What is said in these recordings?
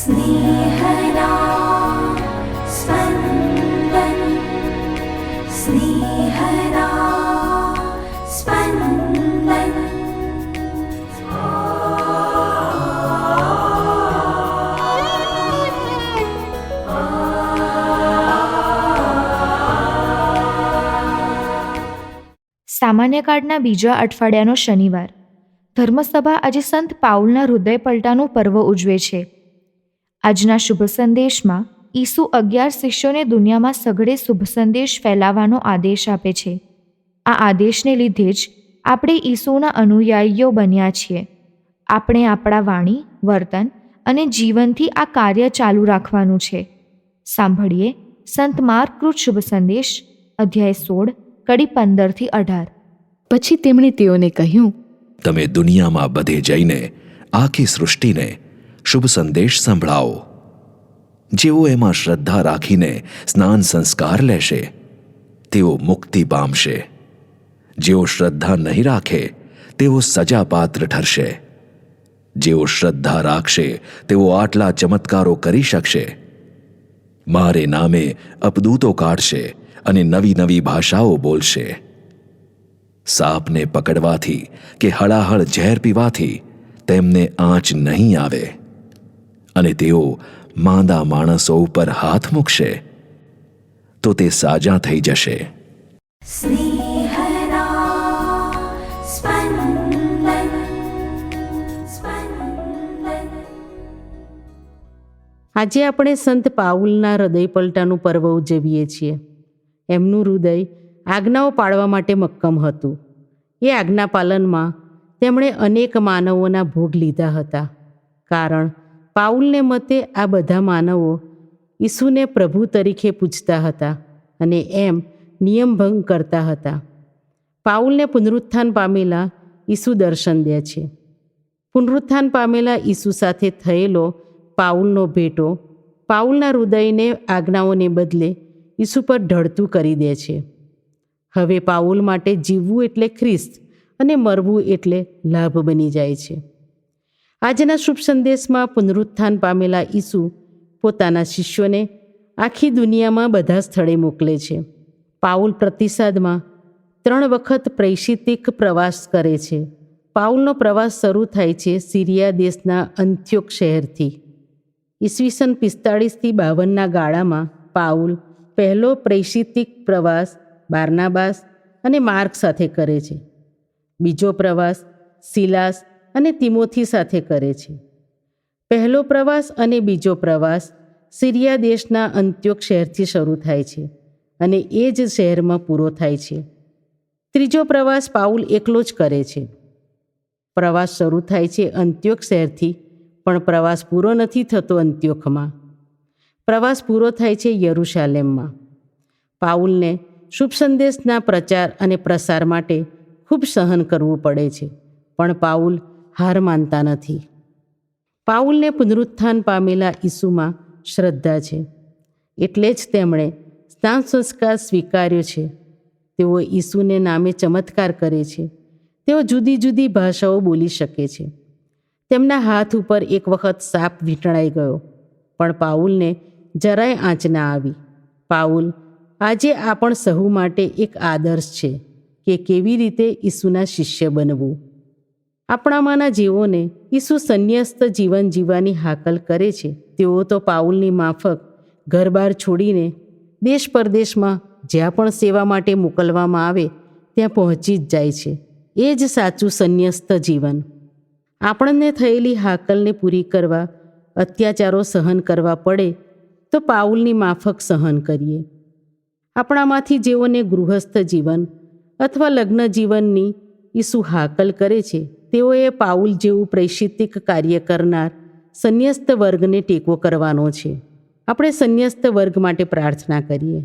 स्नेहदा स्पन्दन स्नेहदा स्पन्दन। સામાન્ય કાળના બીજા અઠવાડિયાનો શનિવાર. ધર્મસભા આજે સંત પાઉલના હૃદય પલટાનું પર્વ ઉજવે છે. આજના શુભ સંદેશમાં ઈસુ 11 શિષ્યોને દુનિયામાં સઘળે શુભ સંદેશ ફેલાવવાનો આદેશ આપે છે. આ આદેશને લીધે જ આપણે ઈસુના અનુયાયીઓ બન્યા છીએ. આપણે આપણા વાણી, વર્તન અને જીવનથી આ કાર્ય ચાલુ રાખવાનું છે. સાંભળીએ સંત માર્કકૃત શુભ સંદેશ, અધ્યાય 16, કડી 15-18. પછી તેમણે તેઓને કહ્યું, તમે દુનિયામાં બધે જઈને આખી સૃષ્ટિને શુભ સંદેશ સંભળાવો. જેઓ એમાં શ્રદ્ધા રાખીને સ્નાન સંસ્કાર લેશે તેઓ મુક્તિ પામશે. જેઓ શ્રદ્ધા નહીં રાખે તેઓ સજાપાત્ર ઠરશે. જેઓ શ્રદ્ધા રાખશે તેઓ આટલા ચમત્કારો કરી શકશે. મારે નામે અપદૂતો કાઢશે અને નવી નવી ભાષાઓ બોલશે. સાપને પકડવાથી કે હળાહળ ઝેર પીવાથી તેમને આંચ નહીં આવે. અને તેઓ માંદા માણસો ઉપર હાથ મૂકશે તો તે સાજા થઈ જશે. स्नेहदा स्पन्दन स्पन्दन। આજે આપણે સંત પાઉલના હૃદય પલટાનું પર્વ ઉજવીએ છીએ. એમનું હૃદય આજ્ઞાઓ પાળવા માટે મક્કમ હતું. એ આજ્ઞા પાલનમાં તેમણે અનેક માનવોના ભોગ લીધા હતા. કારણ પાઉલને મતે આ બધા માનવો ઈસુને પ્રભુ તરીકે પૂજતા હતા અને એમ નિયમભંગ કરતા હતા. પાઉલને પુનરુત્થાન પામેલા ઈસુ દર્શન દે છે. પુનરુત્થાન પામેલા ઈસુ સાથે થયેલો પાઉલનો ભેટો પાઉલના હૃદયને આજ્ઞાઓને બદલે ઈસુ પર ઢળતું કરી દે છે. હવે પાઉલ માટે જીવવું એટલે ખ્રિસ્ત અને મરવું એટલે લાભ બની જાય છે. આજના શુભ સંદેશમાં પુનરુત્થાન પામેલા ઈસુ પોતાના શિષ્યોને આખી દુનિયામાં બધા સ્થળે મોકલે છે. પાઉલ પ્રતિસાદમાં 3 વખત પ્રેષિતિક પ્રવાસ કરે છે. પાઉલનો પ્રવાસ શરૂ થાય છે સિરિયા દેશના અંત્યોક શહેરથી. ઈસવીસન 45-52 ગાળામાં પાઉલ પહેલો પ્રેષિતિક પ્રવાસ બારનાબાસ અને માર્ક સાથે કરે છે. બીજો પ્રવાસ સિલાસ અને તિમોથી સાથે કરે છે. પહેલો પ્રવાસ અને બીજો પ્રવાસ સિરિયા દેશના અંત્યોક શહેરથી શરૂ થાય છે અને એ જ શહેરમાં પૂરો થાય છે. ત્રીજો પ્રવાસ પાઉલ એકલો જ કરે છે. પ્રવાસ શરૂ થાય છે અંત્યોક શહેરથી, પણ પ્રવાસ પૂરો નથી થતો અંત્યોકમાં. પ્રવાસ પૂરો થાય છે યરૂશાલેમમાં. પાઉલને શુભ સંદેશના પ્રચાર અને પ્રસાર માટે ખૂબ સહન કરવું પડે છે, પણ પાઉલ હાર માનતા નથી. પાઉલને પુનરુત્થાન પામેલા ઈસુમાં શ્રદ્ધા છે, એટલે જ તેમણે સ્નાન સંસ્કાર સ્વીકાર્યો છે. તેઓ ઈસુને નામે ચમત્કાર કરે છે. તેઓ જુદી જુદી ભાષાઓ બોલી શકે છે. તેમના હાથ ઉપર એક વખત સાપ વીંટળાઈ ગયો, પણ પાઉલને જરાય આંચ ના આવી. પાઉલ આજે આપણ સહુ માટે એક આદર્શ છે કે કેવી રીતે ઈસુના શિષ્ય બનવું. આપણામાંના જેઓને ઈસુ સંન્યસ્ત જીવન જીવવાની હાકલ કરે છે, તેઓ તો પાઉલની માફક ઘરબાર છોડીને દેશ પરદેશમાં જ્યાં પણ સેવા માટે મોકલવામાં આવે ત્યાં પહોંચી જ જાય છે. એ જ સાચું સંન્યસ્ત જીવન. આપણને થયેલી હાકલને પૂરી કરવા અત્યાચારો સહન કરવા પડે તો પાઉલની માફક સહન કરીએ. આપણામાંથી જેઓને ગૃહસ્થ જીવન અથવા લગ્ન જીવનની ઈસુ હાકલ કરે છે, તેઓએ પાઉલ જેવું પ્રેષિતિક કાર્ય કરનાર સંન્યસ્ત વર્ગને ટેકો કરવાનો છે. આપણે સંન્યસ્ત વર્ગ માટે પ્રાર્થના કરીએ.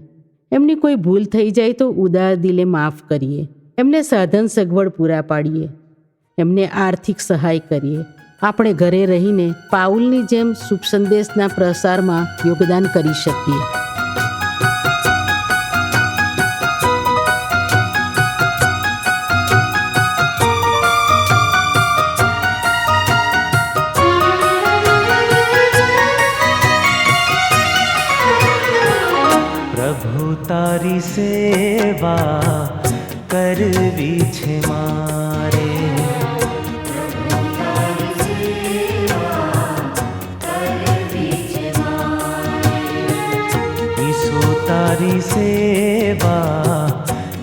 એમની કોઈ ભૂલ થઈ જાય તો ઉદાર દિલે માફ કરીએ. એમને સાધન સગવડ પૂરા પાડીએ. એમને આર્થિક સહાય કરીએ. આપણે ઘરે રહીને પાઉલની જેમ શુભ સંદેશના પ્રસારમાં યોગદાન કરી શકીએ. તારી સેવા કરવી છે મારે. ઈસુ તારી સેવા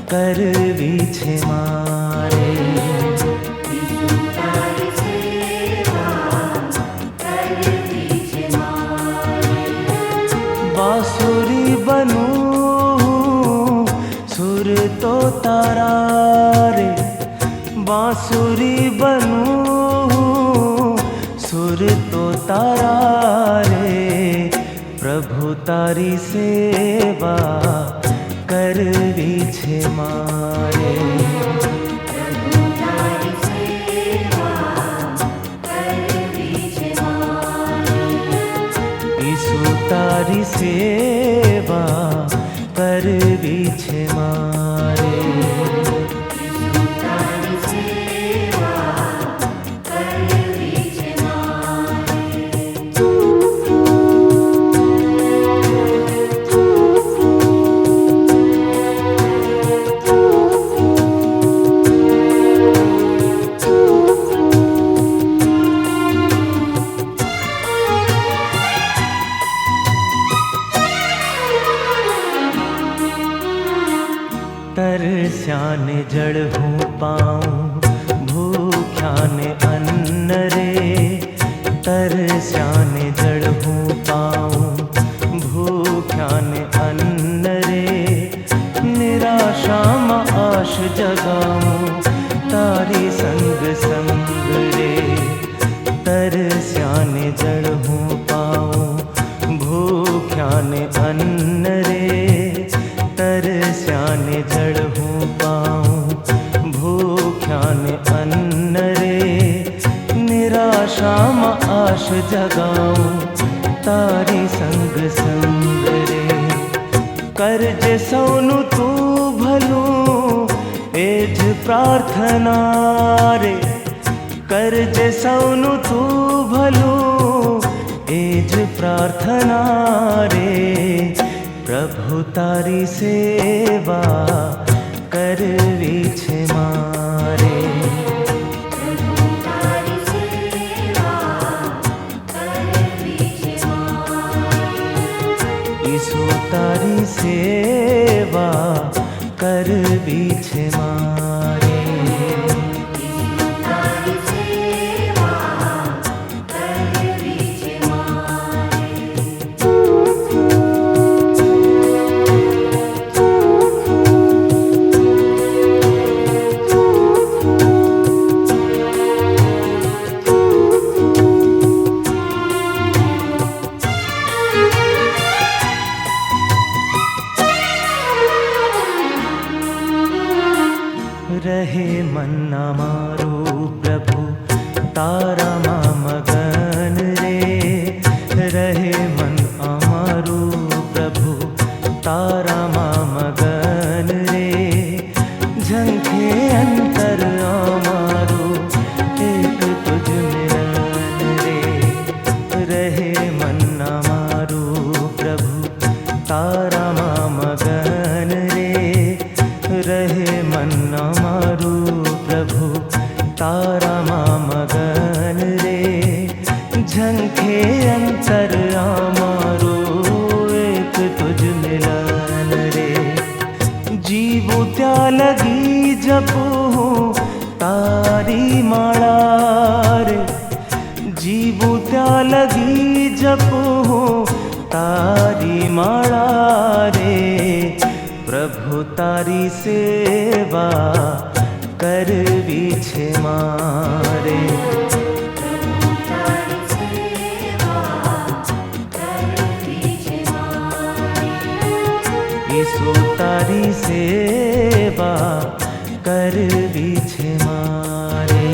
કરવી છે મારે. बांसुरी बनूं सुर तो तारा रे. बांसुरी बनूं सुर तो तारा रे. प्रभु तारी सेवा करवी છે મારે. ઈસુ તારી સેવા કરવી છે મારે. તરસ્યાને જળ હું પાઉં, ભૂખ્યાને અન્ન રે. તરસ્યાને જળ હું પાઉં, ભૂખ્યાને અન્ન રે. નિરાશામાં આશ જગાઉં, તારી સંગ સંગ રે. તરસ્યાને જળ હું પાઉં, ભૂખ્યાને અન્ન રે. તરસ્યાને જળ હું પાઉં, ભૂખ્યાને અન્ન રે. નિરાશામાં આશ જગાઉં, તારી સંગ સંગ રે. કરજે સૌનું તું ભલું એ જ પ્રાર્થના રે. કરજે સૌનું તું ભલું એ જ પ્રાર્થના રે. પ્રભુ તારી સેવા કરવી છે મારે. ઈસુ તારી સેવા કરવી છે મારે. રહે મનના મારું પ્રભુ તારામાં મગન રે. રહે મન અમારું પ્રભુ તારામાં મગન રે. ઝંખે અંતર અમારું એક તુજ મિલન રે. રહે મનના મારું પ્રભુ તારામાં મગન રે. રહે મન અમારું પ્રભુ તારામાં મગન રે. ઝંખે અંતર અમારું એક તુજ મિલન રે. જીવું ત્યાં લગી જપું તારી માળા રે. જીવું ત્યાં લગી જપું તારી માળા રે. પ્રભુ તારી સેવા કરવી છે મારે. ઈસુ તારી સેવા કરવી છે મારે.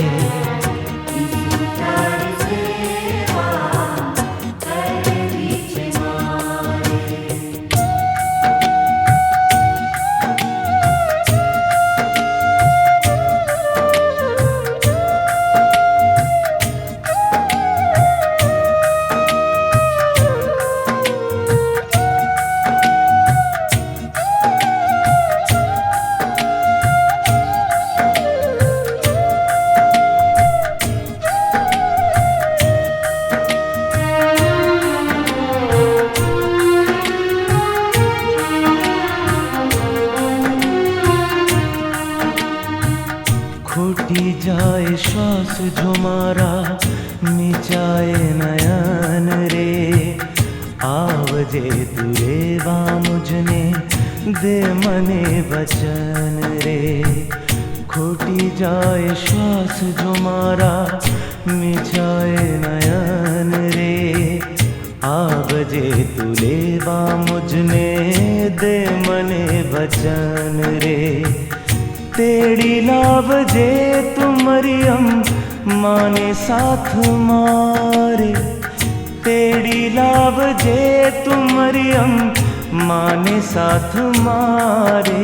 આવજે તું રેવા મુજને દે મને વચન રે ખોટી જાય શ્વાસ જો મારા મીઠાય નયન રે આવજે તું લેવા મુજને દે મને વચન રે તેડી લાવજે તું મરિયમ માને સાથ મારે તેડી લાવજે તું મરિયમ માને સાથ મારે